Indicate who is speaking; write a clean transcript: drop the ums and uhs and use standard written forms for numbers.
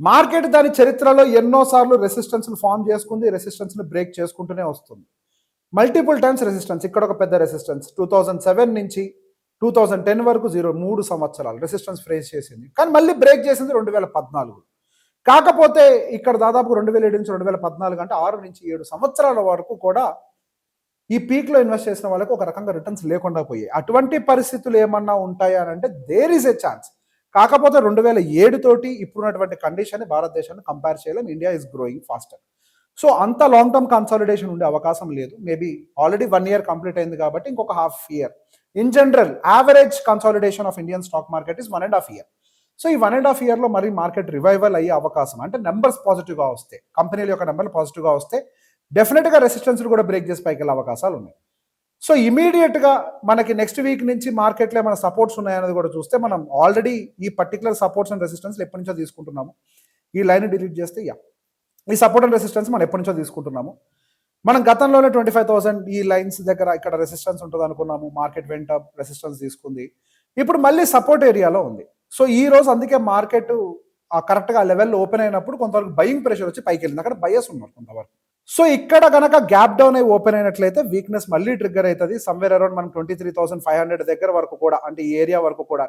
Speaker 1: Market దాని చరిత్రలో ఎన్నోసార్లు రెసిస్టెన్స్ని ఫామ్ చేసుకుంది, రెసిస్టెన్స్ని బ్రేక్ చేసుకుంటూనే వస్తుంది. మల్టిపుల్ టైమ్స్ రెసిస్టెన్స్, ఇక్కడ ఒక పెద్ద రెసిస్టెన్స్ 2007 నుంచి 2010 వరకు 3 సంవత్సరాలు రెసిస్టెన్స్ ఫేస్ చేసింది. కానీ మళ్ళీ బ్రేక్ చేసింది 2014. కాకపోతే ఇక్కడ దాదాపు 2007 నుంచి 2014 అంటే 6 నుంచి 7 సంవత్సరాల వరకు కూడా ఈ పీక్లో ఇన్వెస్ట్ చేసిన వాళ్ళకి ఒక రకంగా రిటర్న్స్ లేకుండా పోయాయి. అటువంటి పరిస్థితులు ఏమన్నా ఉంటాయా అని అంటే దేర్ ఈజ్ ఎ ఛాన్స్. కాకపోతే 2007 తోటి ఇప్పుడున్నటువంటి కండిషన్ భారతదేశాన్ని కంపేర్ చేయలేం. India is growing faster. So అంత లాంగ్ టర్మ్ కన్సాలిడేషన్ ఉండే అవకాశం లేదు. మేబీ ఆల్రెడీ 1 year కంప్లీట్ అయింది కాబట్టి ఇంకొక half year. In general average consolidation of Indian stock market is 1.5 year. So ఈ 1.5 yearలో మరి మార్కెట్ రివైవల్ అయ్యే అవకాశం, అంటే నెంబర్స్ పాజిటివ్గా వస్తే, కంపెనీల యొక్క నెంబర్లు పాజిటివ్గా వస్తే డెఫినెట్గా రెసిస్టెన్స్ కూడా బ్రేక్ చేసి పైకి వెళ్ళే అవకాశాలు ఉన్నాయి. సో ఇమీడియట్గా మనకి నెక్స్ట్ వీక్ నుంచి మార్కెట్లో ఏమైనా సపోర్ట్స్ ఉన్నాయనేది కూడా చూస్తే మనం ఆల్రెడీ ఈ పర్టికులర్ సపోర్ట్స్ అండ్ రెసిస్టెన్స్ ఎప్పటి నుంచో తీసుకుంటున్నాము. ఈ లైన్ డిలీట్ చేస్తే ఈ సపోర్ట్ అండ్ రెసిస్టెన్స్ మనం ఎప్పటి నుంచో తీసుకుంటున్నాము. మనం గతంలోనే 25,000 ఈ లైన్స్ దగ్గర ఇక్కడ రెసిస్టెన్స్ ఉంటుంది అనుకున్నాము. మార్కెట్ వెంట రెసిస్టెన్స్ తీసుకుంది, ఇప్పుడు మళ్ళీ సపోర్ట్ ఏరియాలో ఉంది. సో ఈ రోజు అందుకే మార్కెట్ కరెక్ట్గా లెవెల్లో ఓపెన్ అయినప్పుడు కొంతవరకు బయింగ్ ప్రెషర్ వచ్చి పైకి వెళ్ళింది. అక్కడ బయస్ ఉన్నారు కొంతవరకు. సో ఇక్కడ కనుక గ్యాప్ డౌన్ అయి ఓపెన్ అయినట్లయితే వీక్నెస్ మళ్ళీ ట్రిగ్గర్ అవుతుంది. సమ్వేర్ అరౌండ్ మనం 23,500 దగ్గర వరకు కూడా, అంటే ఈ ఏరియా వరకు కూడా